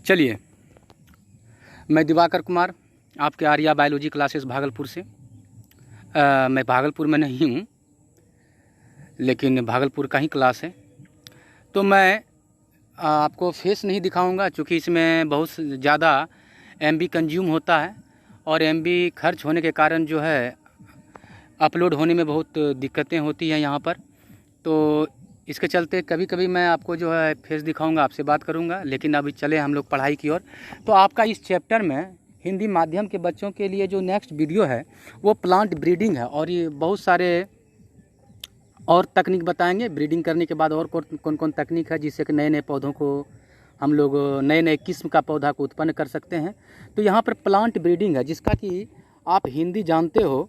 चलिए, मैं दिवाकर कुमार, आपके आर्या बायोलॉजी क्लासेस भागलपुर से। मैं भागलपुर में नहीं हूँ, लेकिन भागलपुर का ही क्लास है। तो मैं आपको फेस नहीं दिखाऊंगा, क्योंकि इसमें बहुत ज़्यादा MB कंज्यूम होता है और MB खर्च होने के कारण जो है अपलोड होने में बहुत दिक्कतें होती हैं यहाँ पर। तो इसके चलते कभी कभी मैं आपको जो है फेस दिखाऊंगा, आपसे बात करूंगा। लेकिन अभी चले हम लोग पढ़ाई की ओर। तो आपका इस चैप्टर में हिंदी माध्यम के बच्चों के लिए जो नेक्स्ट वीडियो है वो प्लांट ब्रीडिंग है, और ये बहुत सारे और तकनीक बताएंगे। ब्रीडिंग करने के बाद और कौन कौन तकनीक है जिससे कि नए नए पौधों को हम लोग नए नए किस्म का पौधा को उत्पन्न कर सकते हैं। तो यहाँ पर प्लांट ब्रीडिंग है, जिसका कि आप हिंदी जानते हो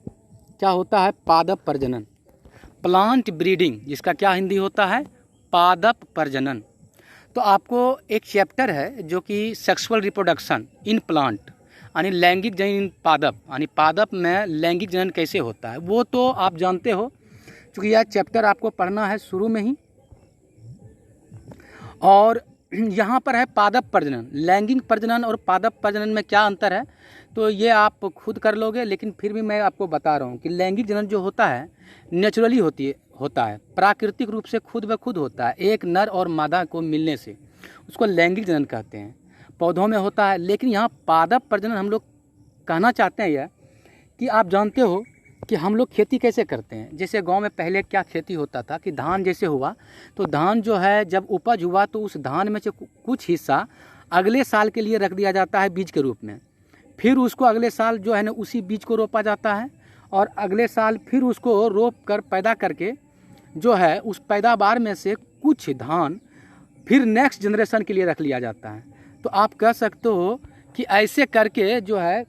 क्या होता है, पादप प्रजनन। प्लांट ब्रीडिंग जिसका क्या हिंदी होता है, पादप प्रजनन। तो आपको एक चैप्टर है जो कि सेक्सुअल रिप्रोडक्शन इन प्लांट, यानी लैंगिक जनन इन पादप, यानी पादप में लैंगिक जनन कैसे होता है वो तो आप जानते हो, क्योंकि यह चैप्टर आपको पढ़ना है शुरू में ही। और यहाँ पर है पादप प्रजनन। लैंगिक प्रजनन और पादप प्रजनन में क्या अंतर है तो ये आप खुद कर लोगे, लेकिन फिर भी मैं आपको बता रहा हूँ कि लैंगिक जनन जो होता है नेचुरली होता है, प्राकृतिक रूप से खुद ब खुद होता है। एक नर और मादा को मिलने से उसको लैंगिक जनन कहते हैं, पौधों में होता है। लेकिन यहाँ पादप प्रजनन हम लोग कहना चाहते हैं यह कि आप जानते हो कि हम लोग खेती कैसे करते हैं। जैसे गांव में पहले क्या खेती होता था कि धान जैसे हुआ तो धान जो है जब उपज हुआ तो उस धान में से कुछ हिस्सा अगले साल के लिए रख दिया जाता है बीज के रूप में। फिर उसको अगले साल जो है ना उसी बीज को रोपा जाता है, और अगले साल फिर उसको रोप कर पैदा करके जो है उस पैदावार में से कुछ धान फिर नेक्स्ट जनरेशन के लिए रख लिया जाता है। तो आप कह सकते हो कि ऐसे करके जो है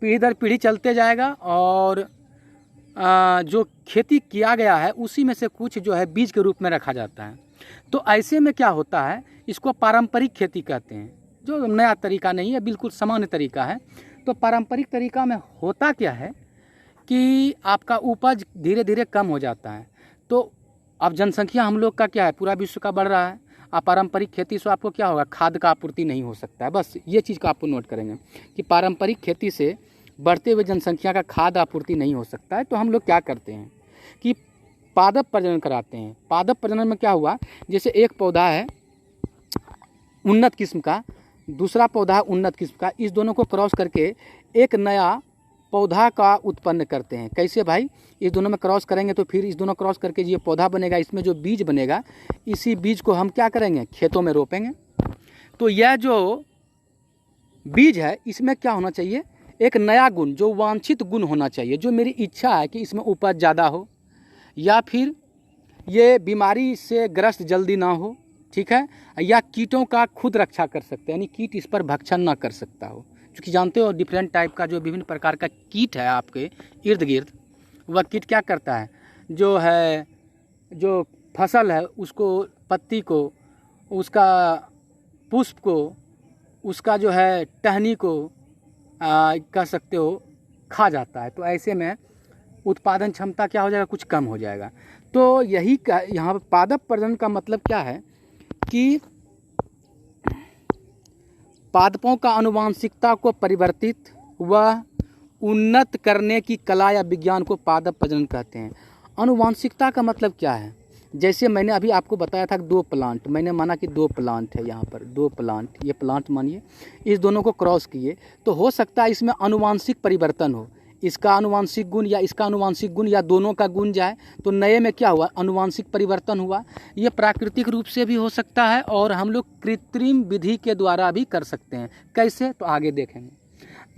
पीढ़ी दर पीढ़ी चलते जाएगा, और जो खेती किया गया है उसी में से कुछ जो है बीज के रूप में रखा जाता है। तो ऐसे में क्या होता है, इसको पारंपरिक खेती कहते हैं, जो नया तरीका नहीं है, बिल्कुल सामान्य तरीका है। तो पारंपरिक तरीका में होता क्या है कि आपका उपज धीरे धीरे कम हो जाता है। तो अब जनसंख्या हम लोग का क्या है, पूरा विश्व का बढ़ रहा है। आप पारंपरिक खेती से आपको क्या होगा, खाद का आपूर्ति नहीं हो सकता है। बस ये चीज़ का आपको नोट करेंगे कि पारंपरिक खेती से बढ़ते हुए जनसंख्या का खाद आपूर्ति नहीं हो सकता है। तो हम लोग क्या करते हैं कि पादप प्रजनन कराते हैं। पादप प्रजनन में क्या हुआ, जैसे एक पौधा है उन्नत किस्म का, दूसरा पौधा है उन्नत किस्म का, इस दोनों को क्रॉस करके एक नया पौधा का उत्पन्न करते हैं। कैसे भाई, इस दोनों में क्रॉस करेंगे तो फिर इस दोनों क्रॉस करके ये पौधा बनेगा, इसमें जो बीज बनेगा इसी बीज को हम क्या करेंगे, खेतों में रोपेंगे। तो यह जो बीज है इसमें क्या होना चाहिए, एक नया गुण, जो वांछित गुण होना चाहिए, जो मेरी इच्छा है कि इसमें उपज ज़्यादा हो, या फिर ये बीमारी से ग्रस्त जल्दी ना हो, ठीक है, या कीटों का खुद रक्षा कर सकते हैं, यानी कीट इस पर भक्षण ना कर सकता हो। क्योंकि जानते हो डिफरेंट टाइप का जो विभिन्न प्रकार का कीट है आपके इर्द गिर्द, वह कीट क्या करता है, जो है जो फसल है उसको, पत्ती को, उसका पुष्प को, उसका जो है टहनी को कह सकते हो खा जाता है। तो ऐसे में उत्पादन क्षमता क्या हो जाएगा, कुछ कम हो जाएगा। तो यही यहाँ पर पादप प्रजनन का मतलब क्या है कि पादपों का आनुवांशिकता को परिवर्तित व उन्नत करने की कला या विज्ञान को पादप प्रजनन कहते हैं। आनुवांशिकता का मतलब क्या है, जैसे मैंने अभी आपको बताया था 2 प्लांट, मैंने माना कि 2 प्लांट है, यहाँ पर 2 प्लांट, ये प्लांट मानिए, इस दोनों को क्रॉस किए तो हो सकता है इसमें आनुवांशिक परिवर्तन हो, इसका आनुवांशिक गुण या इसका आनुवांशिक गुण या दोनों का गुण जाए, तो नए में क्या हुआ, आनुवांशिक परिवर्तन हुआ। ये प्राकृतिक रूप से भी हो सकता है और हम लोग कृत्रिम विधि के द्वारा भी कर सकते हैं। कैसे, तो आगे देखेंगे।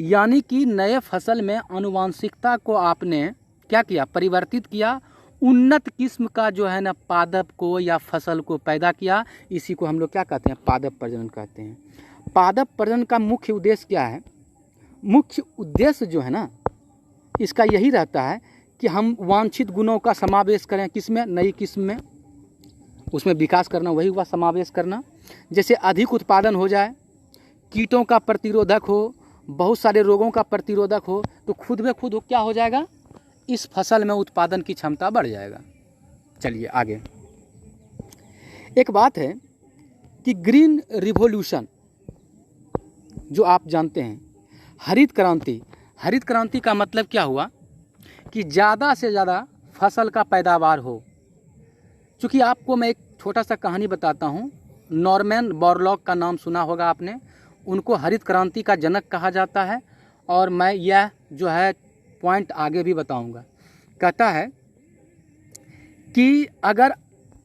यानी कि नए फसल में आनुवांशिकता को आपने क्या किया, परिवर्तित किया, उन्नत किस्म का जो है ना पादप को या फसल को पैदा किया, इसी को हम लोग क्या कहते हैं, पादप प्रजनन कहते हैं। पादप प्रजनन का मुख्य उद्देश्य क्या है, मुख्य उद्देश्य जो है ना इसका यही रहता है कि हम वांछित गुणों का समावेश करें, किसमें, नई किस्म में, उसमें विकास करना, वही हुआ समावेश करना। जैसे अधिक उत्पादन हो जाए, कीटों का प्रतिरोधक हो, बहुत सारे रोगों का प्रतिरोधक हो, तो खुद ब खुद क्या हो जाएगा, इस फसल में उत्पादन की क्षमता बढ़ जाएगा। चलिए आगे। एक बात है कि ग्रीन रिवॉल्यूशन जो आप जानते हैं, हरित क्रांति, हरित क्रांति का मतलब क्या हुआ कि ज़्यादा से ज़्यादा फसल का पैदावार हो। चूँकि आपको मैं एक छोटा सा कहानी बताता हूँ, नॉर्मन बोरलॉग का नाम सुना होगा आपने, उनको हरित क्रांति का जनक कहा जाता है, और मैं यह जो है पॉइंट आगे भी बताऊंगा। कहता है कि अगर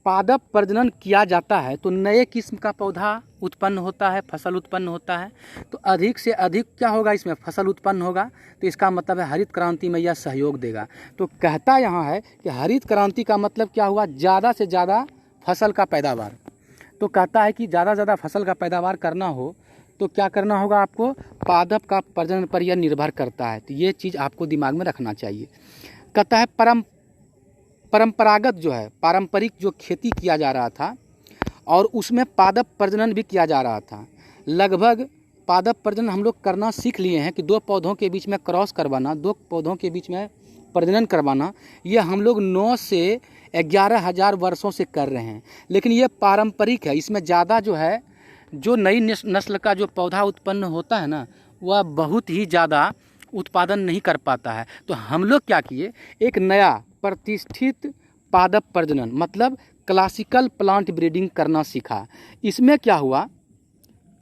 पादप प्रजनन किया जाता है तो नए किस्म का पौधा उत्पन्न होता है, फसल उत्पन्न होता है, तो अधिक से अधिक क्या होगा, इसमें फसल उत्पन्न होगा, तो इसका मतलब है हरित क्रांति में यह सहयोग देगा। तो कहता यहाँ है कि हरित क्रांति का मतलब क्या हुआ, ज़्यादा से ज़्यादा फसल का पैदावार। तो कहता है कि ज़्यादा से ज़्यादा फसल का पैदावार करना हो तो क्या करना होगा, आपको पादप का प्रजनन पर यह निर्भर करता है। तो ये चीज़ आपको दिमाग में रखना चाहिए। कहता है परंपरागत जो है, पारंपरिक जो खेती किया जा रहा था और उसमें पादप प्रजनन भी किया जा रहा था। लगभग पादप प्रजनन हम लोग करना सीख लिए हैं कि दो पौधों के बीच में क्रॉस करवाना, दो पौधों के बीच में प्रजनन करवाना, ये हम लोग 9 से 11,000 वर्षों से कर रहे हैं। लेकिन ये पारंपरिक है, इसमें ज़्यादा जो है, जो नई नस्ल का जो पौधा उत्पन्न होता है ना, वह बहुत ही ज़्यादा उत्पादन नहीं कर पाता है। तो हम लोग क्या किए, एक नया प्रतिष्ठित पादप प्रजनन मतलब क्लासिकल प्लांट ब्रीडिंग करना सीखा। इसमें क्या हुआ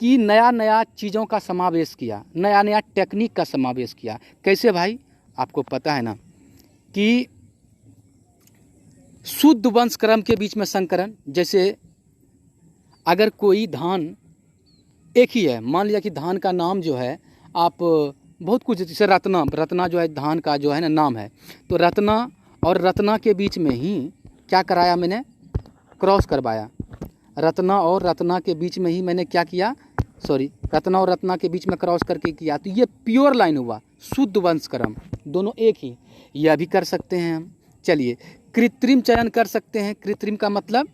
कि नया नया चीज़ों का समावेश किया, नया नया टेक्निक का समावेश किया। कैसे भाई, आपको पता है ना कि शुद्ध वंश क्रम के बीच में संकरण, जैसे अगर कोई धान एक ही है, मान लिया कि धान का नाम जो है, आप बहुत कुछ, जैसे रत्ना जो है धान का जो है ना नाम है, तो रत्ना और रत्ना के बीच में ही क्या कराया मैंने, क्रॉस करवाया। रत्ना और रत्ना के बीच में ही मैंने क्या किया, रत्ना और रत्ना के बीच में क्रॉस करके किया, तो ये प्योर लाइन हुआ, शुद्ध वंशक्रम, दोनों एक ही। यह भी कर सकते हैं हम। चलिए, कृत्रिम चयन कर सकते हैं। कृत्रिम का मतलब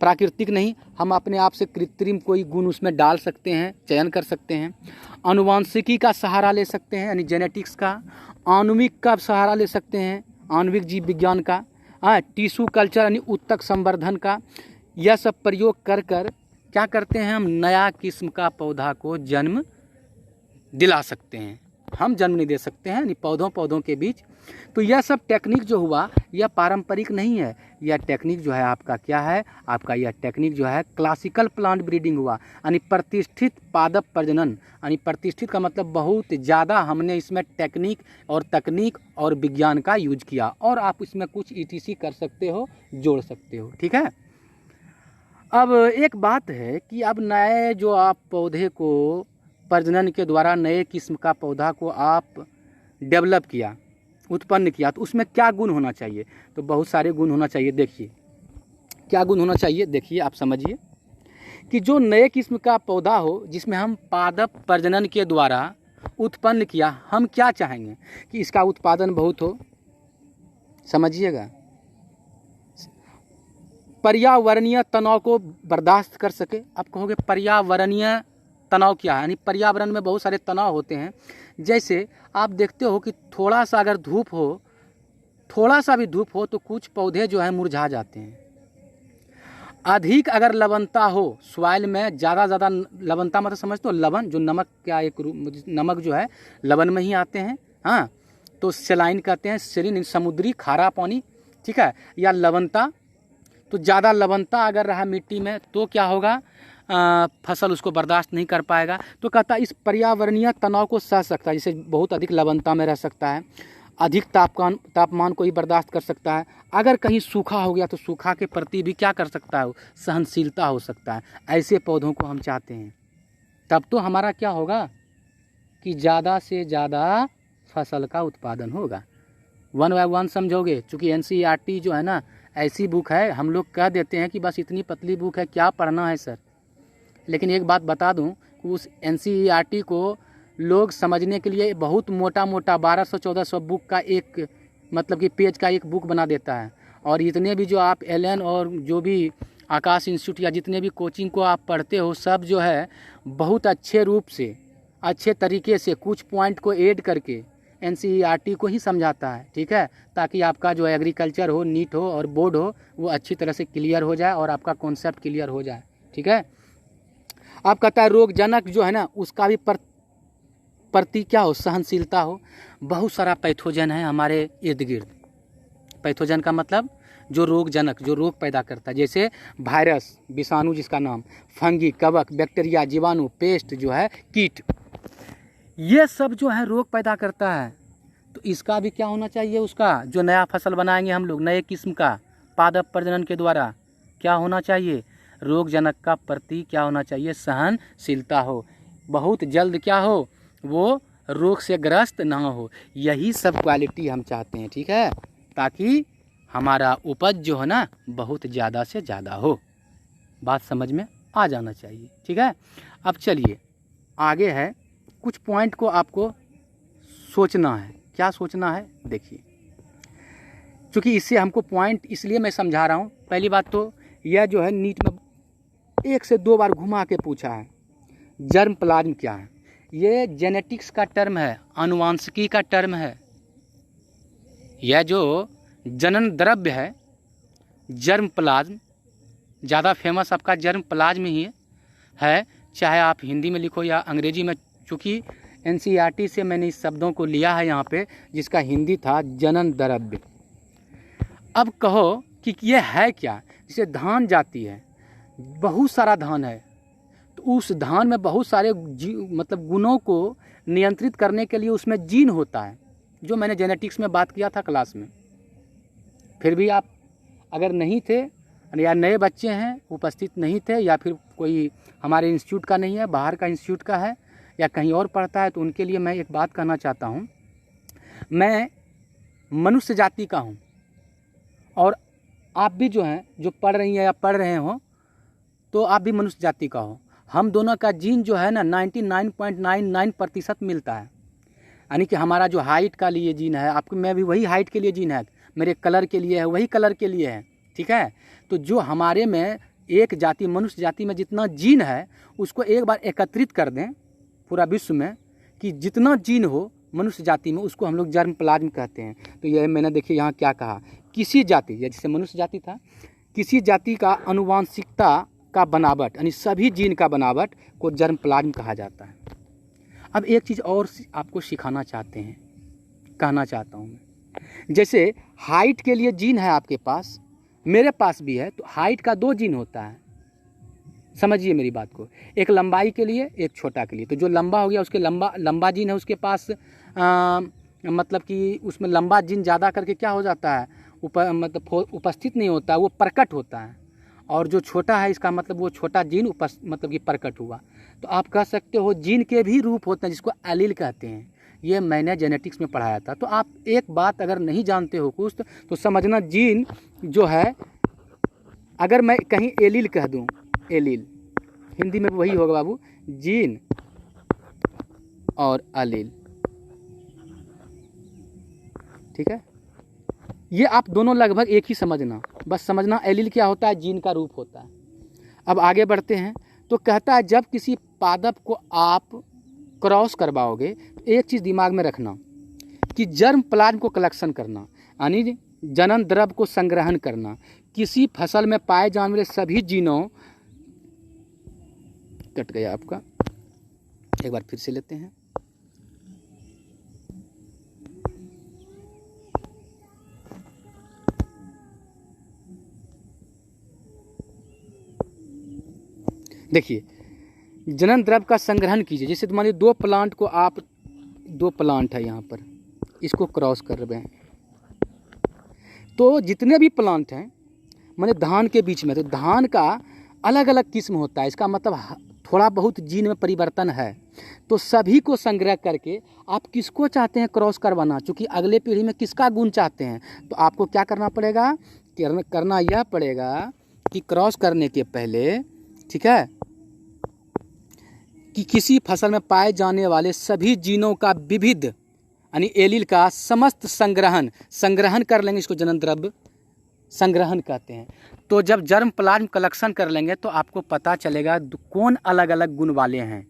प्राकृतिक नहीं, हम अपने आप से कृत्रिम कोई गुण उसमें डाल सकते हैं, चयन कर सकते हैं। आनुवांशिकी का सहारा ले सकते हैं, यानी जेनेटिक्स का। आणविक का सहारा ले सकते हैं, आणविक जीव विज्ञान का। टिश्यू कल्चर यानी उत्तक संवर्धन का। यह सब प्रयोग कर क्या करते हैं, हम नया किस्म का पौधा को जन्म दिला सकते हैं। हम जन्म नहीं दे सकते हैं, यानी पौधों के बीच। तो यह सब टेक्निक जो हुआ, यह पारंपरिक नहीं है। यह टेक्निक जो है आपका क्या है, आपका यह टेक्निक जो है क्लासिकल प्लांट ब्रीडिंग हुआ, यानी प्रतिष्ठित पादप प्रजनन। यानी प्रतिष्ठित का मतलब बहुत ज़्यादा हमने इसमें टेक्निक और तकनीक और विज्ञान का यूज किया, और आप इसमें कुछ ETC कर सकते हो, जोड़ सकते हो। ठीक है। अब एक बात है कि अब नए जो आप पौधे को प्रजनन के द्वारा नए किस्म का पौधा को आप डेवलप किया, उत्पन्न किया, तो उसमें क्या गुण होना चाहिए, तो बहुत सारे गुण होना चाहिए। देखिए क्या गुण होना चाहिए, देखिए आप समझिए कि जो नए किस्म का पौधा हो जिसमें हम पादप प्रजनन के द्वारा उत्पन्न किया, हम क्या चाहेंगे कि इसका उत्पादन बहुत हो। समझिएगा, पर्यावरणीय तनाव को बर्दाश्त कर सके। आप कहोगे पर्यावरणीय तनाव क्या है, यानी पर्यावरण में बहुत सारे तनाव होते हैं। जैसे आप देखते हो कि थोड़ा सा अगर धूप हो, थोड़ा सा भी धूप हो तो कुछ पौधे जो है मुरझा जाते हैं। अधिक अगर लवणता हो, सॉइल में ज़्यादा लवणता मतलब समझते हो, लवण जो नमक क्या एक नमक जो है लवण में ही आते हैं। हाँ, तो सेलाइन कहते हैं, सेलिन समुद्री खारा पानी, ठीक है, या लवणता। तो ज़्यादा लवणता अगर रहा मिट्टी में तो क्या होगा, फसल उसको बर्दाश्त नहीं कर पाएगा। तो कहता है इस पर्यावरणीय तनाव को सह सकता है, जैसे बहुत अधिक लवणता में रह सकता है, अधिक तापमान को ही बर्दाश्त कर सकता है। अगर कहीं सूखा हो गया तो सूखा के प्रति भी क्या कर सकता है, सहनशीलता हो सकता है। ऐसे पौधों को हम चाहते हैं। तब तो हमारा क्या होगा कि ज़्यादा से ज़्यादा फसल का उत्पादन होगा। 1 by 1 समझोगे, चूँकि NCERT जो है ना ऐसी बुक है, हम लोग कह देते हैं कि बस इतनी पतली बुक है, क्या पढ़ना है सर। लेकिन एक बात बता दूं कि उस NCERT को लोग समझने के लिए बहुत मोटा 1200-1400 बुक का एक मतलब कि पेज का एक बुक बना देता है। और इतने भी जो आप LN और जो भी आकाश इंस्टीट्यूट या जितने भी कोचिंग को आप पढ़ते हो, सब जो है बहुत अच्छे रूप से, अच्छे तरीके से कुछ पॉइंट को ऐड करके NCERT को ही समझाता है। ठीक है, ताकि आपका जो एग्रीकल्चर हो, नीट हो और बोर्ड हो, वो अच्छी तरह से क्लियर हो जाए और आपका कॉन्सेप्ट क्लियर हो जाए। ठीक है। आप कहता है रोगजनक जो है ना उसका भी प्रति क्या हो, सहनशीलता हो। बहुत सारा पैथोजन है हमारे इर्द गिर्द। पैथोजन का मतलब जो रोगजनक, जो रोग पैदा करता है, जैसे वायरस, विषाणु जिसका नाम, फंगी, कवक, बैक्टीरिया, जीवाणु, पेस्ट जो है, कीट, ये सब जो है रोग पैदा करता है। तो इसका भी क्या होना चाहिए, उसका जो नया फसल बनाएंगे हम लोग नए किस्म का पादप प्रजनन के द्वारा, क्या होना चाहिए, रोगजनक का प्रति क्या होना चाहिए, सहनशीलता हो, बहुत जल्द क्या हो, वो रोग से ग्रस्त ना हो। यही सब क्वालिटी हम चाहते हैं, ठीक है, ताकि हमारा उपज जो है ना बहुत ज़्यादा से ज़्यादा हो। बात समझ में आ जाना चाहिए, ठीक है। अब चलिए आगे है, कुछ पॉइंट को आपको सोचना है। क्या सोचना है, देखिए, क्योंकि इससे हमको पॉइंट इसलिए मैं समझा रहा हूँ। पहली बात तो यह जो है नीट में 1 से 2 बार घुमा के पूछा है, जर्म प्लाज्म क्या है। ये जेनेटिक्स का टर्म है, आनुवांशिकी का टर्म है। यह जो जनन द्रव्य है जर्म प्लाज्म, ज़्यादा फेमस आपका जर्म प्लाज्म ही है, चाहे आप हिंदी में लिखो या अंग्रेजी में। चूँकि NCERT से मैंने इस शब्दों को लिया है यहाँ पे, जिसका हिंदी था जनन द्रव्य। अब कहो कि ये है क्या, जैसे धान जाती है, बहुत सारा धान है, तो उस धान में बहुत सारे मतलब गुणों को नियंत्रित करने के लिए उसमें जीन होता है, जो मैंने जेनेटिक्स में बात किया था क्लास में। फिर भी आप अगर नहीं थे या नए बच्चे हैं, उपस्थित नहीं थे, या फिर कोई हमारे इंस्टीट्यूट का नहीं है, बाहर का इंस्टीट्यूट का है या कहीं और पढ़ता है, तो उनके लिए मैं एक बात कहना चाहता हूँ। मैं मनुष्य जाति का हूँ और आप भी जो हैं, जो पढ़ रही हैं या पढ़ रहे हो, तो आप भी मनुष्य जाति का हो। हम दोनों का जीन जो है ना 99.99% मिलता है। यानी कि हमारा जो हाइट का लिए जीन है, आपको मैं भी वही हाइट के लिए जीन है, मेरे कलर के लिए है, वही कलर के लिए है, ठीक है। तो जो हमारे में एक जाति, मनुष्य जाति में जितना जीन है, उसको एक बार एकत्रित कर दें पूरा विश्व में, कि जितना जीन हो मनुष्य जाति में, उसको हम लोग जर्म प्लाज्म कहते हैं। तो यह मैंने देखिए यहाँ क्या कहा, किसी जाति, जैसे मनुष्य जाति था, किसी जाति का आनुवांशिकता का बनावट, यानी सभी जीन का बनावट को जर्म प्लाज्म कहा जाता है। अब एक चीज़ और आपको सिखाना चाहते हैं, कहना चाहता हूँ मैं, जैसे हाइट के लिए जीन है आपके पास, मेरे पास भी है, तो हाइट का 2 जीन होता है, समझिए मेरी बात को, एक लंबाई के लिए, एक छोटा के लिए। तो जो लंबा हो गया उसके लंबा जीन है उसके पास, मतलब कि उसमें लंबा जीन ज़्यादा करके क्या हो जाता है, मतलब उपस्थित नहीं होता, वो प्रकट होता है। और जो छोटा है इसका मतलब वो छोटा जीन मतलब कि प्रकट हुआ। तो आप कह सकते हो जीन के भी रूप होते हैं, जिसको एलील कहते हैं। ये मैंने जेनेटिक्स में पढ़ाया था। तो आप एक बात अगर नहीं जानते हो कुछ, तो समझना, जीन जो है, अगर मैं कहीं एलील कह दूं, एलील हिंदी में वही होगा बाबू, जीन और एलील, ठीक है। ये आप दोनों लगभग एक ही समझना, बस समझना एलील क्या होता है, जीन का रूप होता है। अब आगे बढ़ते हैं, तो कहता है जब किसी पादप को आप क्रॉस करवाओगे, तो एक चीज़ दिमाग में रखना कि जर्म प्लाज्म को कलेक्शन करना, यानी जनन द्रव्य को संग्रहण करना, किसी फसल में पाए जाने वाले सभी जीनों, कट गया आपका, एक बार फिर से लेते हैं। देखिए, जनन द्रव्य का संग्रहण कीजिए। जैसे तुम्हारे 2 प्लांट को आप, 2 प्लांट है यहाँ पर, इसको क्रॉस कर रहे हैं, तो जितने भी प्लांट हैं माने धान के बीच में, तो धान का अलग अलग किस्म होता है, इसका मतलब थोड़ा बहुत जीन में परिवर्तन है। तो सभी को संग्रह करके आप किसको चाहते हैं क्रॉस करवाना, चूँकि अगले पीढ़ी में किसका गुण चाहते हैं, तो आपको क्या करना पड़ेगा, करना यह पड़ेगा कि क्रॉस करने के पहले, ठीक है, कि किसी फसल में पाए जाने वाले सभी जीनों का विविध, यानी एलील का समस्त संग्रहण कर लेंगे, इसको जनन द्रव्य संग्रहण कहते हैं। तो जब जर्म प्लाज्म कलेक्शन कर लेंगे तो आपको पता चलेगा कौन अलग अलग गुण वाले हैं।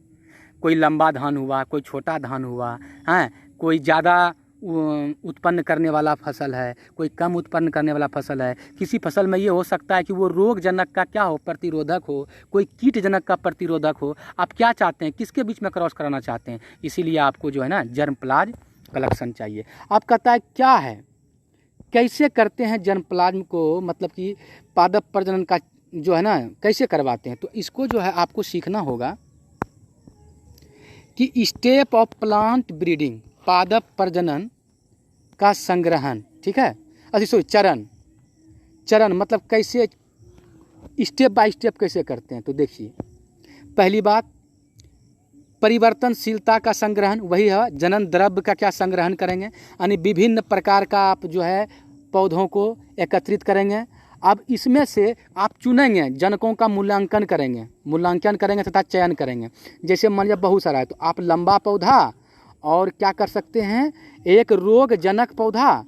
कोई लंबा धान हुआ, कोई छोटा धान हुआ, हैं, कोई ज़्यादा उत्पन्न करने वाला फसल है, कोई कम उत्पन्न करने वाला फसल है। किसी फसल में ये हो सकता है कि वो रोगजनक का क्या हो, प्रतिरोधक हो, कोई कीटजनक का प्रतिरोधक हो। आप क्या चाहते हैं, किसके बीच में क्रॉस कराना चाहते हैं, इसीलिए आपको जो है ना जर्मप्लाज्म कलेक्शन चाहिए। आप कहता है क्या है, कैसे करते हैं जर्मप्लाज्म को, मतलब कि पादप प्रजनन का जो है ना कैसे करवाते हैं। तो इसको जो है आपको सीखना होगा कि स्टेप ऑफ प्लांट ब्रीडिंग, पादप प्रजनन का संग्रहण, ठीक है। अच्छा चरण मतलब कैसे स्टेप बाय स्टेप कैसे करते हैं। तो देखिए, पहली बात परिवर्तनशीलता का संग्रहण, वही है जनन द्रव्य का क्या संग्रहण करेंगे, यानी विभिन्न प्रकार का आप जो है पौधों को एकत्रित करेंगे। अब इसमें से आप चुनेंगे, जनकों का मूल्यांकन करेंगे तथा चयन करेंगे। जैसे मान लिया बहुत सारा है, तो आप लंबा पौधा और क्या कर सकते हैं, एक रोगजनक पौधा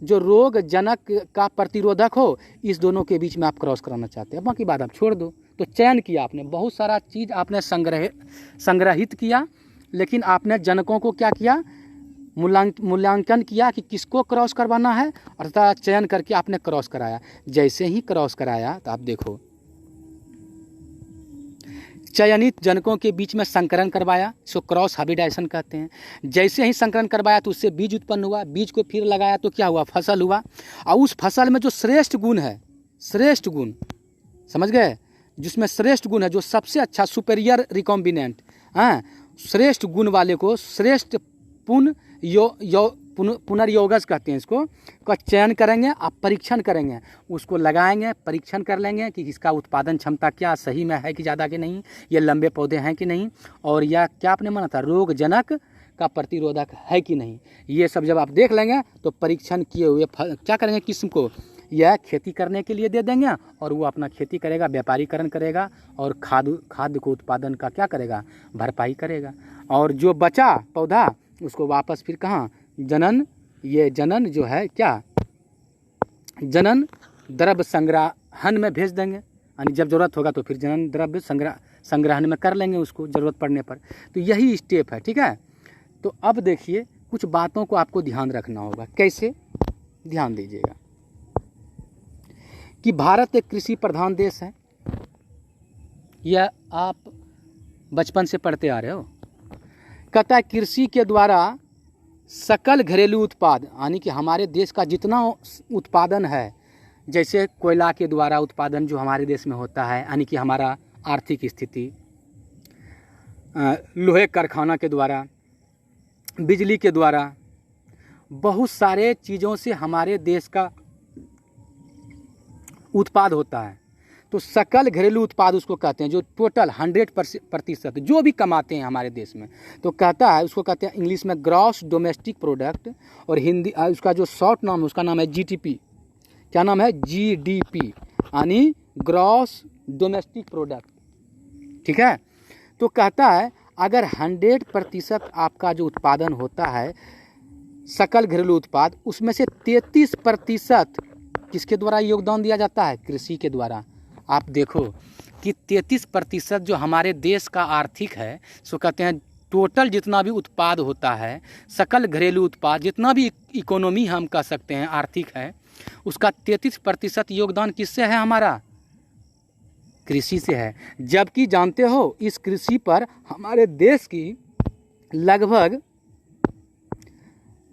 जो रोगजनक का प्रतिरोधक हो, इस दोनों के बीच में आप क्रॉस कराना चाहते हैं। बाकी बात आप छोड़ दो। तो चयन किया आपने, बहुत सारा चीज़ आपने संग्रहित किया, लेकिन आपने जनकों को क्या किया, मूल्यांकन किया कि किसको क्रॉस करवाना है, अर्थात चयन करके आपने क्रॉस कराया। जैसे ही क्रॉस कराया तो आप देखो चयनित जनकों के बीच में संकरण करवाया, इसको क्रॉस हाइब्रिडाइजेशन कहते हैं। जैसे ही संकरण करवाया तो उससे बीज उत्पन्न हुआ, बीज को फिर लगाया तो क्या हुआ, फसल हुआ। और उस फसल में जो श्रेष्ठ गुण है, श्रेष्ठ गुण समझ गए, जिसमें श्रेष्ठ गुण है, जो सबसे अच्छा सुपेरियर रिकॉम्बिनेंट, हाँ, श्रेष्ठ गुण वाले को श्रेष्ठ पुनर्योगज कहते हैं, इसको का चयन करेंगे, आप परीक्षण करेंगे, उसको लगाएंगे, परीक्षण कर लेंगे कि इसका उत्पादन क्षमता क्या सही में है कि ज़्यादा कि नहीं, ये लंबे पौधे हैं कि नहीं, और यह क्या आपने माना था रोगजनक का प्रतिरोधक है कि नहीं। ये सब जब आप देख लेंगे तो परीक्षण किए हुए क्या करेंगे, किस्म को यह खेती करने के लिए दे देंगे और वो अपना खेती करेगा, व्यापारीकरण करेगा और खाद्य को उत्पादन का क्या करेगा, भरपाई करेगा। और जो बचा पौधा उसको वापस फिर कहाँ, जनन जो है क्या, जनन द्रव्य संग्रहण में भेज देंगे, यानी जब ज़रूरत होगा तो फिर जनन द्रव्य संग्रहण में कर लेंगे उसको ज़रूरत पड़ने पर। तो यही स्टेप है, ठीक है। तो अब देखिए कुछ बातों को आपको ध्यान रखना होगा। कैसे, ध्यान दीजिएगा कि भारत एक कृषि प्रधान देश है, यह आप बचपन से पढ़ते आ रहे हो। कहता है कृषि के द्वारा सकल घरेलू उत्पाद, यानी कि हमारे देश का जितना उत्पादन है, जैसे कोयला के द्वारा उत्पादन जो हमारे देश में होता है, यानी कि हमारा आर्थिक स्थिति, लोहे कारखाना के द्वारा, बिजली के द्वारा, बहुत सारे चीज़ों से हमारे देश का उत्पाद होता है। तो सकल घरेलू उत्पाद उसको कहते हैं, जो टोटल 100% जो भी कमाते हैं हमारे देश में। तो कहता है, उसको कहते हैं इंग्लिश में ग्रॉस डोमेस्टिक प्रोडक्ट, और हिंदी उसका जो शॉर्ट नाम है उसका नाम है जीटीपी। क्या नाम है, जीडीपी, यानी ग्रॉस डोमेस्टिक प्रोडक्ट, ठीक है। तो कहता है अगर 100% आपका जो उत्पादन होता है सकल घरेलू उत्पाद, उसमें से 33% किसके द्वारा योगदान दिया जाता है, कृषि के द्वारा। आप देखो कि 33% जो हमारे देश का आर्थिक है, सो कहते हैं टोटल जितना भी उत्पाद होता है, सकल घरेलू उत्पाद, जितना भी इकोनॉमी हम कह सकते हैं आर्थिक है, उसका 33% योगदान किससे है, हमारा कृषि से है। जबकि जानते हो इस कृषि पर हमारे देश की लगभग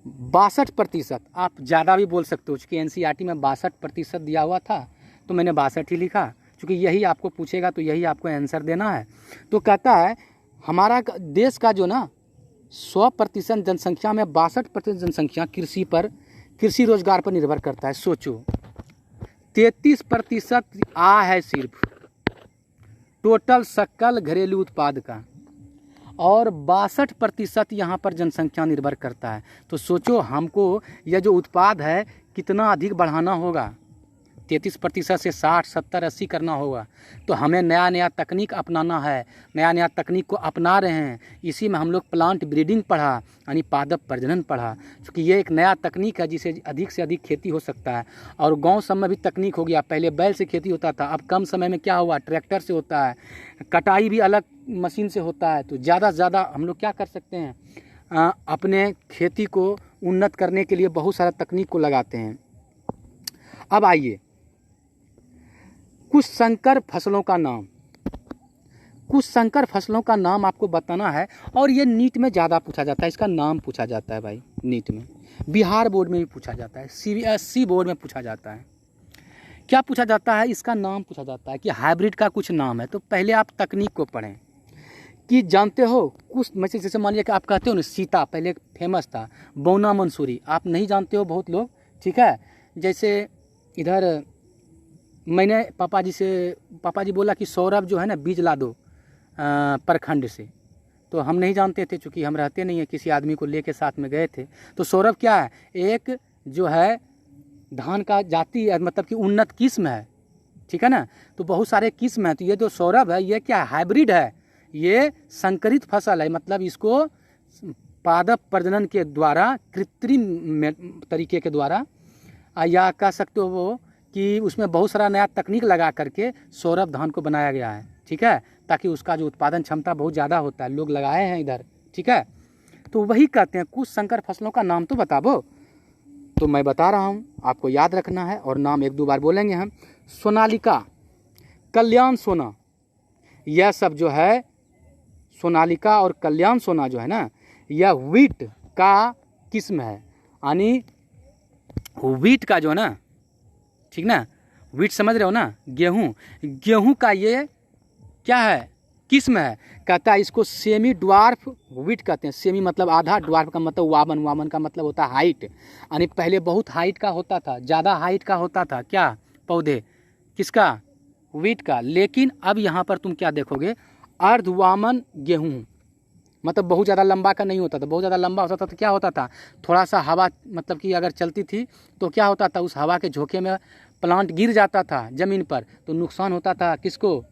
62%, आप ज़्यादा भी बोल सकते हो, चूँकि एनसीईआरटी में 62% दिया हुआ था तो मैंने 62 ही लिखा, क्योंकि यही आपको पूछेगा तो यही आपको आंसर देना है। तो कहता है हमारा देश का जो ना 100% जनसंख्या में 62% जनसंख्या कृषि पर, कृषि रोजगार पर निर्भर करता है। सोचो 33% है सिर्फ टोटल सकल घरेलू उत्पाद का, और 62% यहाँ पर जनसंख्या निर्भर करता है। तो सोचो हमको यह जो उत्पाद है कितना अधिक बढ़ाना होगा, 33% से 60, 70, 80 करना होगा। तो हमें नया नया तकनीक अपनाना है, नया नया तकनीक को अपना रहे हैं। इसी में हम लोग प्लांट ब्रीडिंग पढ़ा, यानी पादप प्रजनन पढ़ा, क्योंकि ये एक नया तकनीक है जिसे अधिक से अधिक खेती हो सकता है। और गांव सब में भी तकनीक हो गया, पहले बैल से खेती होता था, अब कम समय में क्या हुआ, ट्रैक्टर से होता है, कटाई भी अलग मशीन से होता है। तो ज़्यादा से ज़्यादा हम लोग क्या कर सकते हैं, अपने खेती को उन्नत करने के लिए बहुत सारा तकनीक को लगाते हैं। अब आइए कुछ संकर फसलों का नाम, कुछ संकर फसलों का नाम आपको बताना है और ये नीट में ज़्यादा पूछा जाता है, इसका नाम पूछा जाता है भाई नीट में, बिहार बोर्ड में भी पूछा जाता है, CBSE बोर्ड में पूछा जाता है। क्या पूछा जाता है? इसका नाम पूछा जाता है कि हाइब्रिड का कुछ नाम है। तो पहले आप तकनीक को पढ़ें कि जानते हो कुछ, मतलब जैसे मान लिया कि आप कहते हो ना सीता पहले फेमस था, बौना मंसूरी आप नहीं जानते हो बहुत लोग, ठीक है। जैसे इधर मैंने पापा जी बोला कि सौरभ जो है ना बीज ला दो प्रखंड से, तो हम नहीं जानते थे चूँकि हम रहते नहीं हैं, किसी आदमी को लेके साथ में गए थे। तो सौरभ क्या है? एक जो है धान का जाति है, मतलब कि उन्नत किस्म है, ठीक है ना। तो बहुत सारे किस्म हैं, तो ये जो सौरभ है ये क्या है? हाइब्रिड है, ये संकरित फसल है, मतलब इसको पादप प्रजनन के द्वारा, कृत्रिम तरीके के द्वारा, या कह सकते हो वो कि उसमें बहुत सारा नया तकनीक लगा करके सौरभ धान को बनाया गया है, ठीक है, ताकि उसका जो उत्पादन क्षमता बहुत ज़्यादा होता है, लोग लगाए हैं इधर, ठीक है। तो वही कहते हैं कुछ संकर फसलों का नाम तो बताओ। तो मैं बता रहा हूँ, आपको याद रखना है और नाम 1-2 बार बोलेंगे हम। सोनालिका, कल्याण सोना, यह सब जो है सोनालिका और कल्याण सोना जो है ना, यह व्हीट का किस्म है, यानी व्हीट का जो है ना, ठीक ना, व्हीट समझ रहे हो ना, गेहूं का ये क्या है? किस्म है। कहता है इसको सेमी ड्वार्फ व्हीट कहते हैं। सेमी मतलब आधा, ड्वार्फ का मतलब वामन का मतलब होता है हाइट, यानी पहले बहुत हाइट का होता था, ज़्यादा हाइट का होता था क्या पौधे, किसका? व्हीट का। लेकिन अब यहाँ पर तुम क्या देखोगे? अर्धवामन गेहूँ, मतलब बहुत ज़्यादा लंबा का नहीं होता था। बहुत ज़्यादा लंबा होता था तो क्या होता था? थोड़ा सा हवा, मतलब कि अगर चलती थी तो क्या होता था? उस हवा के झोंके में प्लांट गिर जाता था ज़मीन पर, तो नुकसान होता था किसको?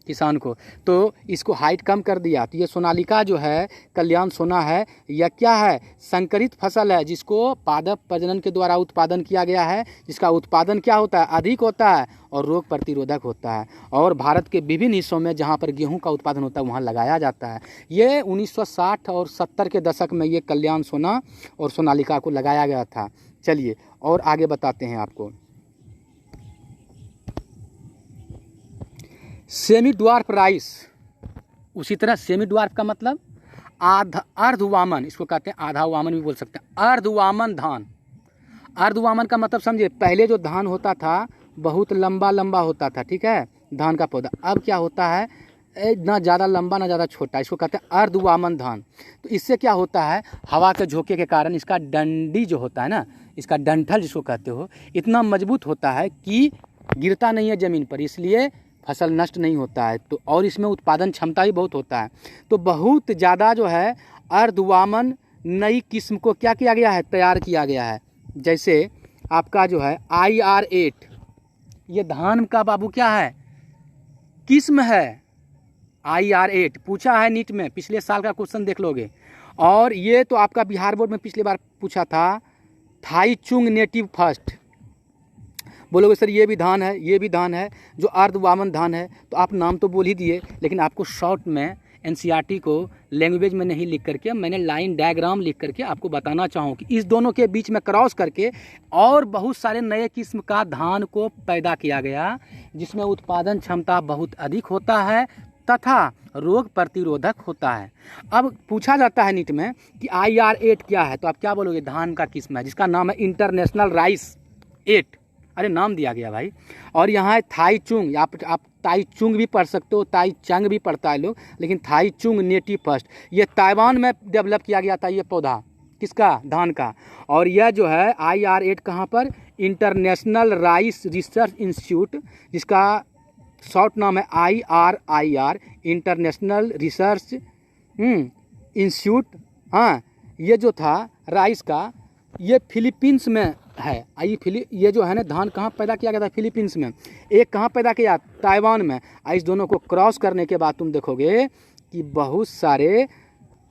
किसान को। तो इसको हाइट कम कर दिया। तो ये सोनालिका जो है, कल्याण सोना है, यह क्या है? संकरित फसल है, जिसको पादप प्रजनन के द्वारा उत्पादन किया गया है, जिसका उत्पादन क्या होता है? अधिक होता है और रोग प्रतिरोधक होता है। और भारत के विभिन्न हिस्सों में जहाँ पर गेहूं का उत्पादन होता है वहाँ लगाया जाता है। ये 1960 और 70 के दशक में ये कल्याण सोना और सोनालिका को लगाया गया था। चलिए और आगे बताते हैं आपको। सेमी ड्वार्फ राइस, उसी तरह सेमी ड्वार्फ का मतलब अर्धवामन, इसको कहते हैं आधा वामन भी बोल सकते हैं, अर्धवामन धान। अर्धवामन का मतलब समझे, पहले जो धान होता था बहुत लंबा लंबा होता था, ठीक है, धान का पौधा। अब क्या होता है? ना ज़्यादा लंबा ना ज़्यादा छोटा, इसको कहते हैं अर्धवामन धान। तो इससे क्या होता है? हवा के झोंके के कारण इसका डंडी जो होता है ना, इसका डंठल जिसको कहते हो, इतना मजबूत होता है कि गिरता नहीं है ज़मीन पर, इसलिए फसल नष्ट नहीं होता है। तो और इसमें उत्पादन क्षमता भी बहुत होता है। तो बहुत ज़्यादा जो है अर्धवामन नई किस्म को क्या किया गया है? तैयार किया गया है। जैसे आपका जो है IR8, ये धान का बाबू क्या है? किस्म है। IR8 पूछा है नीट में, पिछले साल का क्वेश्चन देख लोगे। और ये तो आपका बिहार बोर्ड में पिछली बार पूछा था, थाईचुंग नेटिव फर्स्ट। बोलोगे सर ये भी धान है, ये भी धान है जो अर्धवामन धान है, तो आप नाम तो बोल ही दिए, लेकिन आपको शॉर्ट में NCERT को लैंग्वेज में नहीं लिख करके मैंने लाइन डायग्राम लिख करके आपको बताना चाहूँ कि इस दोनों के बीच में क्रॉस करके और बहुत सारे नए किस्म का धान को पैदा किया गया, जिसमें उत्पादन क्षमता बहुत अधिक होता है तथा रोग प्रतिरोधक होता है। अब पूछा जाता है नीट में कि IR8 क्या है, तो आप क्या बोलोगे? धान का किस्म है जिसका नाम है इंटरनेशनल राइस 8, अरे नाम दिया गया भाई। और यहाँ है थाईचुंग, आप ताईचुंग भी पढ़ सकते हो, ताईचंग भी पढ़ता है लोग, लेकिन थाईचुंग नेटिव फर्स्ट, ये ताइवान में डेवलप किया गया था ये पौधा, किसका? धान का। और यह जो है IR8 कहाँ पर? इंटरनेशनल राइस रिसर्च इंस्टीट्यूट, जिसका शॉर्ट नाम है IRIR, इंटरनेशनल रिसर्च इंस्टीट्यूट। हाँ, ये जो था राइस का, ये फिलीपींस में है। ये जो है ना धान कहाँ पैदा किया गया था? फिलीपींस में। एक कहाँ पैदा किया? ताइवान में। इस दोनों को क्रॉस करने के बाद तुम देखोगे कि बहुत सारे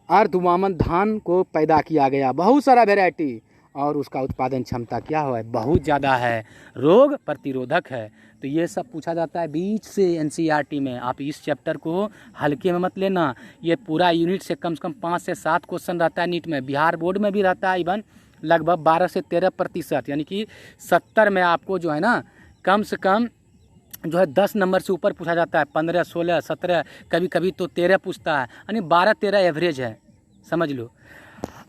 अर्धवामन धान को पैदा किया गया, बहुत सारा वेराइटी। और उसका उत्पादन क्षमता क्या है, बहुत ज़्यादा है, रोग प्रतिरोधक है। तो ये सब पूछा जाता है बीच से एनसीईआरटी में। आप इस चैप्टर को हल्के में मत लेना, ये पूरा यूनिट से कम 5 से 7 क्वेश्चन रहता है नीट में, बिहार बोर्ड में भी रहता है इवन लगभग 12 से 13%, यानी कि 70 में आपको जो है ना कम से कम जो है 10 नंबर से ऊपर पूछा जाता है, 15, 16, 17, कभी कभी तो 13 पूछता है, यानी 12-13 एवरेज है, समझ लो।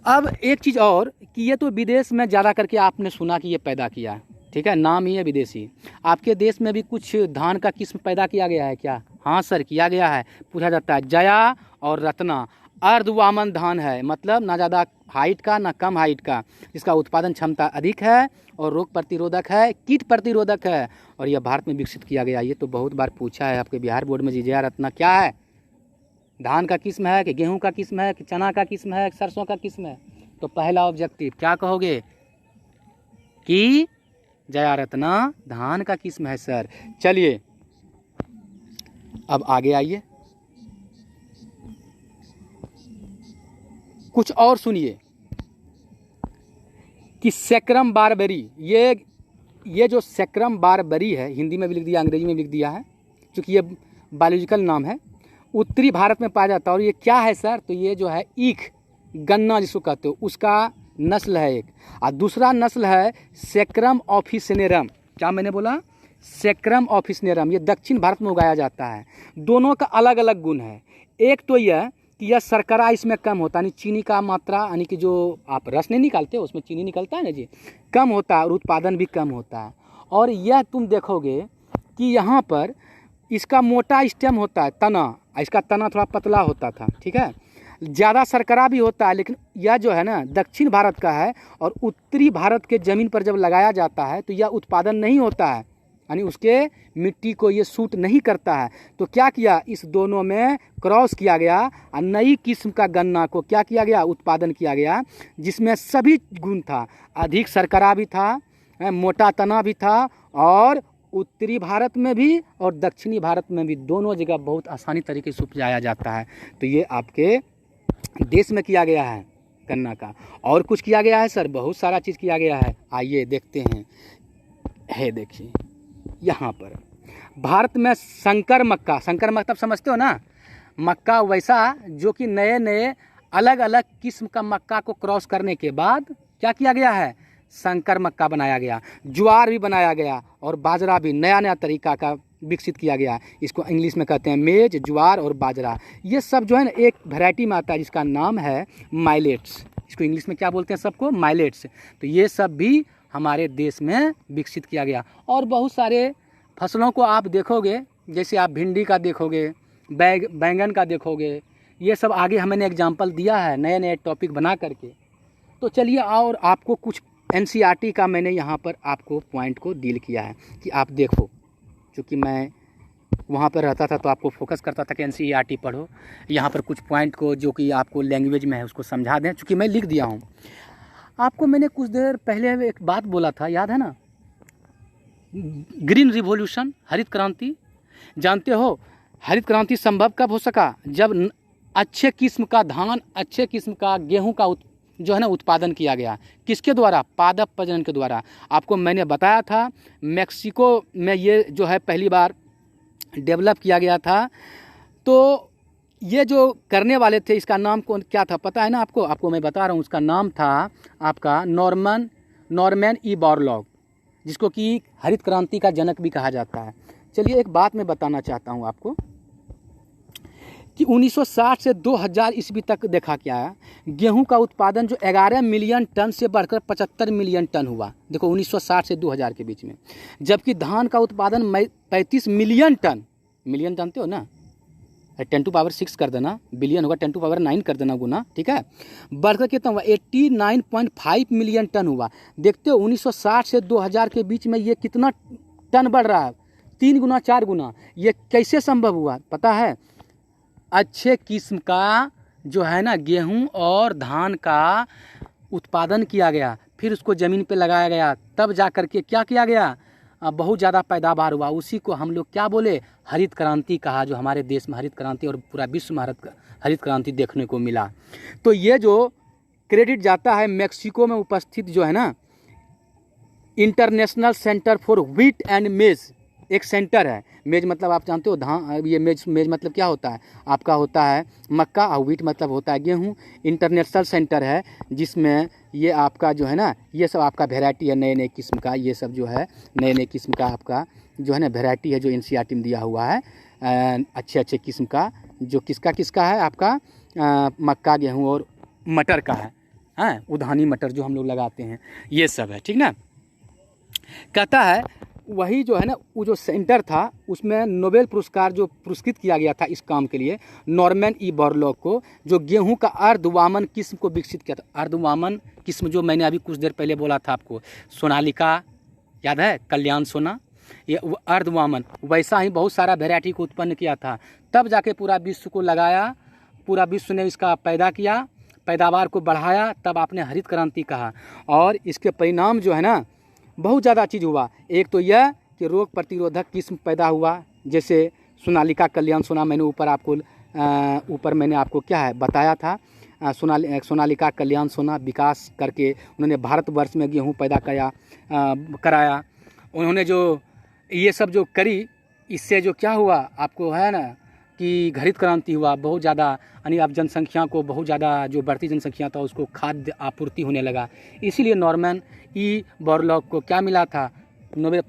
अब एक चीज़ और कि ये तो विदेश में ज़्यादा करके आपने सुना कि ये पैदा किया है, ठीक है, नाम ही है विदेशी। आपके देश में भी कुछ धान का किस्म पैदा किया गया है क्या? हाँ सर, किया गया है। पूछा जाता है जया और रत्ना अर्धवामन धान है, मतलब ना ज़्यादा हाइट का ना कम हाइट का, जिसका उत्पादन क्षमता अधिक है और रोग प्रतिरोधक है, कीट प्रतिरोधक है, और यह भारत में विकसित किया गया। ये तो बहुत बार पूछा है आपके बिहार बोर्ड में, जया रत्ना क्या है? धान का किस्म है कि गेहूं का किस्म है कि चना का किस्म है कि सरसों का किस्म है? तो पहला ऑब्जेक्टिव क्या कहोगे कि जया रत्ना धान का किस्म है सर। चलिए अब आगे आइए, कुछ और सुनिए कि सैक्रम बारबेरी, ये जो सैक्रम बारबेरी है, हिंदी में भी लिख दिया, अंग्रेजी में भी लिख दिया है, क्योंकि ये बायोलॉजिकल नाम है, उत्तरी भारत में पाया जाता है। और ये क्या है सर? तो ये जो है ईख, गन्ना जिसको कहते हो, उसका नस्ल है एक, और दूसरा नस्ल है सैक्रम ऑफिसिनेरम। क्या मैंने बोला? Sacrum officinarum. ये दक्षिण भारत में उगाया जाता है। दोनों का अलग अलग गुण है। एक तो यह कि यह शर्करा इसमें कम होता है, यानी चीनी का मात्रा, यानी कि जो आप रस नहीं निकालते हो उसमें चीनी निकलता है ना जी, कम होता है, और उत्पादन भी कम होता है। और यह तुम देखोगे कि यहाँ पर इसका मोटा स्टेम होता है, तना, इसका तना थोड़ा पतला होता था, ठीक है, ज़्यादा शर्करा भी होता है। लेकिन यह जो है ना दक्षिण भारत का है, और उत्तरी भारत के ज़मीन पर जब लगाया जाता है तो यह उत्पादन नहीं होता है, यानी उसके मिट्टी को ये सूट नहीं करता है। तो क्या किया, इस दोनों में क्रॉस किया गया और नई किस्म का गन्ना को क्या किया गया, उत्पादन किया गया, जिसमें सभी गुण था, अधिक शर्करा भी था, मोटा तना भी था, और उत्तरी भारत में भी और दक्षिणी भारत में भी दोनों जगह बहुत आसानी तरीके से उपजाया जाता है। तो ये आपके देश में किया गया है गन्ना का। और कुछ किया गया है सर? बहुत सारा चीज़ किया गया है, आइए देखते हैं। है देखिए यहाँ पर भारत में संकर मक्का, संकर मक्का आप समझते हो ना, मक्का वैसा जो कि नए नए अलग अलग किस्म का मक्का को क्रॉस करने के बाद क्या किया गया है, संकर मक्का बनाया गया। ज्वार भी बनाया गया और बाजरा भी नया नया तरीका का विकसित किया गया। इसको इंग्लिश में कहते हैं मेज, ज्वार और बाजरा। ये सब जो है ना एक वैरायटी में आता है जिसका नाम है माइलेट्स। इसको इंग्लिश में क्या बोलते हैं सबको? माइलेट्स। तो ये सब भी हमारे देश में विकसित किया गया। और बहुत सारे फसलों को आप देखोगे, जैसे आप भिंडी का देखोगे, बैंगन का देखोगे, ये सब आगे हमने एग्जाम्पल दिया है नए नए टॉपिक बना करके। तो चलिए, और आपको कुछ एनसीईआरटी का मैंने यहाँ पर आपको पॉइंट को डील किया है कि आप देखो, क्योंकि मैं वहाँ पर रहता था तो आपको फोकस करता था कि एनसीईआरटी पढ़ो, यहाँ पर कुछ पॉइंट को जो कि आपको लैंग्वेज में है उसको समझा दें, चूँकि मैं लिख दिया हूँ। आपको मैंने कुछ देर पहले एक बात बोला था, याद है ना, ग्रीन रिवॉल्यूशन, हरित क्रांति। जानते हो हरित क्रांति संभव कब हो सका? जब अच्छे किस्म का धान, अच्छे किस्म का गेहूं का जो है ना उत्पादन किया गया। किसके द्वारा? पादप प्रजनन के द्वारा। आपको मैंने बताया था मैक्सिको में ये जो है पहली बार डेवलप किया गया था। तो ये जो करने वाले थे, इसका नाम कौन क्या था पता है ना आपको? आपको मैं बता रहा हूँ, उसका नाम था आपका नॉर्मन ई बोरलॉग, जिसको कि हरित क्रांति का जनक भी कहा जाता है। चलिए एक बात मैं बताना चाहता हूँ आपको कि 1960 से 2000 ईस्वी तक देखा क्या है, गेहूं का उत्पादन जो 11 मिलियन टन से बढ़कर 75 मिलियन टन हुआ। देखो 1960 से 2000 के बीच में। जबकि धान का उत्पादन 35 मिलियन टन, मिलियन जानते हो ना, 10⁻6 कर देना, बिलियन होगा 10⁹ कर देना गुना, ठीक है, बढ़कर कितना हुआ? 89.5 मिलियन टन हुआ। देखते हो 1960 से 2000 के बीच में ये कितना टन बढ़ रहा है? 3 गुना 4 गुना। ये कैसे संभव हुआ पता है? अच्छे किस्म का जो है ना गेहूं और धान का उत्पादन किया गया, फिर उसको ज़मीन पे लगाया गया, तब जा कर के क्या किया गया, बहुत ज़्यादा पैदावार हुआ। उसी को हम लोग क्या बोले? हरित क्रांति कहा। जो हमारे देश में हरित क्रांति और पूरा विश्व में हरित क्रांति देखने को मिला। तो ये जो क्रेडिट जाता है मेक्सिको में उपस्थित जो है ना international centre for wheat and मेज, एक सेंटर है। मेज मतलब आप जानते हो धान, ये मेज मतलब क्या होता है आपका, होता है मक्का, और व्हीट मतलब होता है गेहूँ। इंटरनेशनल सेंटर है जिसमें ये आपका जो है ना, ये सब आपका वेराइटी है नए नए किस्म का, ये सब जो है नए नए किस्म का आपका जो है ना वेराइटी है जो एनसीईआरटी में दिया हुआ है, अच्छे अच्छे किस्म का, जो किसका है आपका मक्का, गेहूँ और मटर का है, हाँ उधानी मटर जो हम लोग लगाते हैं, ये सब है, ठीक ना। कहता है वही जो है ना, वो जो सेंटर था उसमें नोबेल पुरस्कार जो पुरस्कृत किया गया था इस काम के लिए नॉर्मन ई बोरलॉग को, जो गेहूं का अर्धवामन किस्म को विकसित किया था। अर्धवामन किस्म जो मैंने अभी कुछ देर पहले बोला था आपको, सोनालिका याद है, कल्याण सोना, ये अर्धवामन, वैसा ही बहुत सारा वेराइटी को उत्पन्न किया था। तब जाके पूरा विश्व को लगाया, पूरा विश्व ने इसका पैदा किया, पैदावार को बढ़ाया, तब आपने हरित क्रांति कहा। और इसके परिणाम जो है ना बहुत ज़्यादा चीज़ हुआ। एक तो यह कि रोग प्रतिरोधक किस्म पैदा हुआ, जैसे सोनालिका कल्याण सोना, मैंने ऊपर मैंने आपको क्या है बताया था, सोनालिका कल्याण सोना विकास करके उन्होंने भारतवर्ष में गेहूँ पैदा कराया। उन्होंने जो ये सब जो करी, इससे जो क्या हुआ आपको है ना कि हरित क्रांति हुआ, बहुत ज़्यादा, यानी अब जनसंख्या को बहुत ज़्यादा, जो बढ़ती जनसंख्या था उसको खाद्य आपूर्ति होने लगा। इसीलिए नॉर्मन ई बोरलॉग को क्या मिला था, नोबेल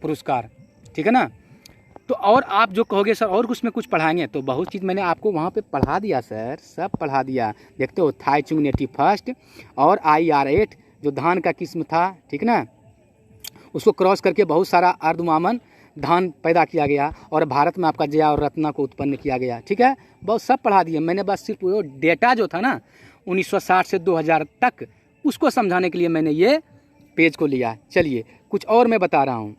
पुरस्कार, ठीक है ना। तो और आप जो कहोगे सर और उसमें कुछ पढ़ाएंगे, तो बहुत चीज़ मैंने आपको वहाँ पे पढ़ा दिया सर, सब पढ़ा दिया। देखते हो थाईचुंग नेटिव फर्स्ट और IR8 जो धान का किस्म था, ठीक ना, उसको क्रॉस करके बहुत सारा अर्धवामन धान पैदा किया गया और भारत में आपका जया और रत्ना को उत्पन्न किया गया, ठीक है। बहुत सब पढ़ा दिए मैंने, बस सिर्फ वो डेटा जो था ना 1960 से 2000 तक, उसको समझाने के लिए मैंने ये पेज को लिया। चलिए कुछ और मैं बता रहा हूँ,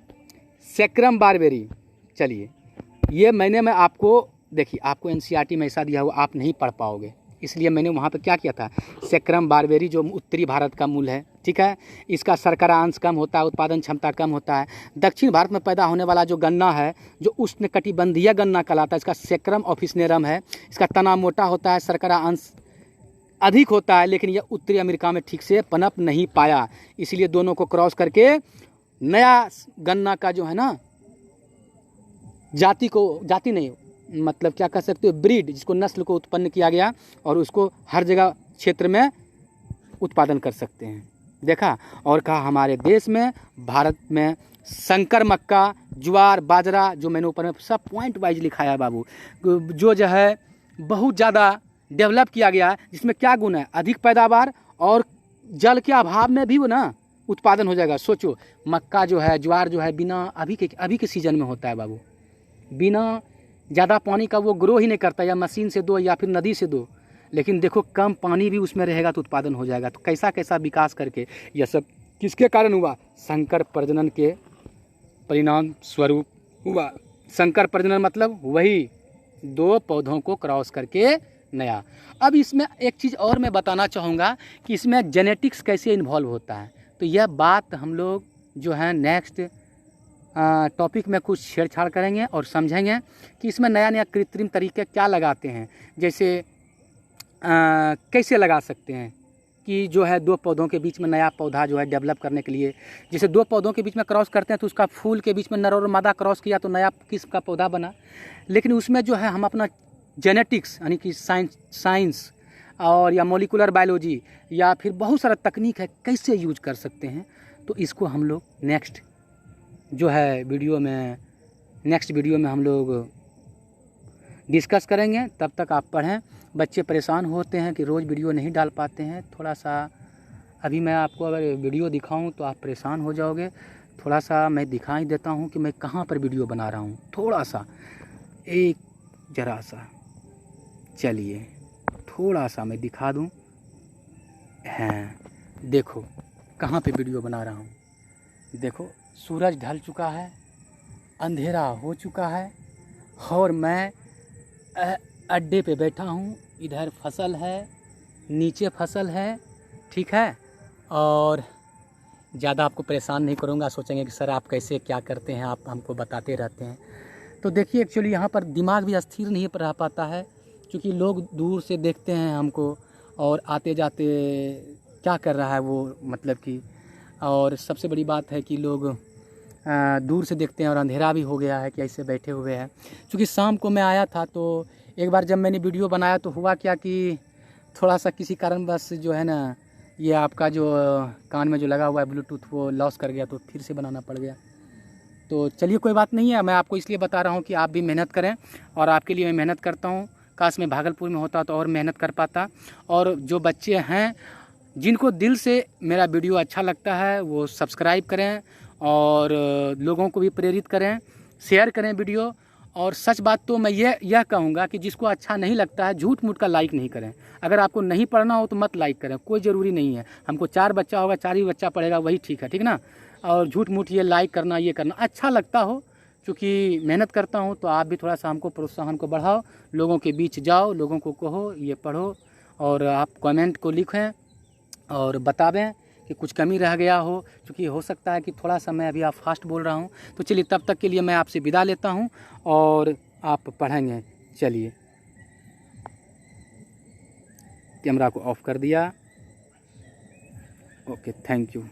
सैक्रम बारबेरी, चलिए ये मैं आपको, देखिए आपको एनसीईआरटी में ऐसा दिया हुआ आप नहीं पढ़ पाओगे, इसलिए मैंने वहाँ पे क्या किया था, सैक्रम बारबेरी जो उत्तरी भारत का मूल है, ठीक है, इसका शर्करा अंश कम होता है, उत्पादन क्षमता कम होता है। दक्षिण भारत में पैदा होने वाला जो गन्ना है, जो उष्णकटिबंधीय गन्ना कहलाता है, इसका सैक्रम ऑफिसनेरम है, इसका तना मोटा होता है, शर्करा अंश अधिक होता है, लेकिन यह उत्तरी अमेरिका में ठीक से पनप नहीं पाया, इसलिए दोनों को क्रॉस करके नया गन्ना का जो है ना जाति नहीं मतलब क्या कह सकते हो, ब्रीड, जिसको नस्ल को उत्पन्न किया गया और उसको हर जगह क्षेत्र में उत्पादन कर सकते हैं। देखा और कहा हमारे देश में, भारत में संकर मक्का, ज्वार, बाजरा, जो मैंने ऊपर में सब पॉइंट वाइज लिखाया है बाबू, जो है बहुत ज़्यादा डेवलप किया गया है, जिसमें क्या गुण है, अधिक पैदावार और जल के अभाव में भी वो ना उत्पादन हो जाएगा। सोचो मक्का जो है, ज्वार जो है, बिना अभी के सीजन में होता है बाबू, बिना ज़्यादा पानी का वो ग्रो ही नहीं करता, या मशीन से दो या फिर नदी से दो, लेकिन देखो कम पानी भी उसमें रहेगा तो उत्पादन हो जाएगा। तो कैसा विकास करके यह सब किसके कारण हुआ, संकर प्रजनन के परिणाम स्वरूप हुआ। संकर प्रजनन मतलब वही दो पौधों को क्रॉस करके नया। अब इसमें एक चीज़ और मैं बताना चाहूँगा कि इसमें जेनेटिक्स कैसे इन्वॉल्व होता है, तो यह बात हम लोग जो है नेक्स्ट टॉपिक में कुछ छेड़छाड़ करेंगे और समझेंगे कि इसमें नया कृत्रिम तरीके क्या लगाते हैं, जैसे कैसे लगा सकते हैं कि जो है दो पौधों के बीच में नया पौधा जो है डेवलप करने के लिए, जैसे दो पौधों के बीच में क्रॉस करते हैं तो उसका फूल के बीच में नर और मादा क्रॉस किया तो नया किस्म का पौधा बना। लेकिन उसमें जो है हम अपना जेनेटिक्स यानी कि साइंस और या मोलिकुलर बायोलॉजी या फिर बहुत सारा तकनीक है, कैसे यूज कर सकते हैं, तो इसको हम लोग नेक्स्ट वीडियो में हम लोग डिस्कस करेंगे। तब तक आप पढ़ें। बच्चे परेशान होते हैं कि रोज़ वीडियो नहीं डाल पाते हैं, थोड़ा सा अभी मैं आपको अगर वीडियो दिखाऊं तो आप परेशान हो जाओगे। थोड़ा सा मैं दिखाई देता हूं कि मैं कहां पर वीडियो बना रहा हूं, थोड़ा सा एक जरा सा, चलिए थोड़ा सा मैं दिखा दूं। हैं देखो कहां पे वीडियो बना रहा हूं, देखो सूरज ढल चुका है, अंधेरा हो चुका है और मैं अड्डे पे बैठा हूँ। इधर फसल है, नीचे फसल है, ठीक है, और ज़्यादा आपको परेशान नहीं करूँगा। सोचेंगे कि सर आप कैसे क्या करते हैं, आप हमको बताते रहते हैं। तो देखिए एक्चुअली यहाँ पर दिमाग भी स्थिर नहीं रह पाता है, क्योंकि लोग दूर से देखते हैं हमको और आते जाते क्या कर रहा है वो, मतलब कि। और सबसे बड़ी बात है कि लोग दूर से देखते हैं और अंधेरा भी हो गया है कि ऐसे बैठे हुए हैं। क्योंकि शाम को मैं आया था तो एक बार जब मैंने वीडियो बनाया तो हुआ क्या कि थोड़ा सा किसी कारणवश जो है ना, ये आपका जो कान में जो लगा हुआ है ब्लूटूथ वो लॉस कर गया, तो फिर से बनाना पड़ गया। तो चलिए कोई बात नहीं है, मैं आपको इसलिए बता रहा हूँ कि आप भी मेहनत करें, और आपके लिए मैं मेहनत करता हूँ। काश मैं भागलपुर में होता तो और मेहनत कर पाता। और जो बच्चे हैं जिनको दिल से मेरा वीडियो अच्छा लगता है वो सब्सक्राइब करें, और लोगों को भी प्रेरित करें, शेयर करें वीडियो। और सच बात तो मैं यह कहूँगा कि जिसको अच्छा नहीं लगता है झूठ मूठ का लाइक नहीं करें। अगर आपको नहीं पढ़ना हो तो मत लाइक करें, कोई ज़रूरी नहीं है। हमको 4 बच्चा होगा, 4 ही बच्चा पढ़ेगा, वही ठीक है, ठीक ना। और झूठ मूठ ये लाइक करना, ये करना अच्छा लगता हो, क्योंकि मेहनत करता हूँ, तो आप भी थोड़ा सा हमको प्रोत्साहन को बढ़ाओ, लोगों के बीच जाओ, लोगों को कहो ये पढ़ो, और आप कमेंट को लिखें और बतावें कि कुछ कमी रह गया हो, क्योंकि हो सकता है कि थोड़ा सा मैं अभी आप फास्ट बोल रहा हूँ। तो चलिए तब तक के लिए मैं आपसे विदा लेता हूँ और आप पढ़ेंगे। चलिए, कैमरा को ऑफ कर दिया। Okay, thank you.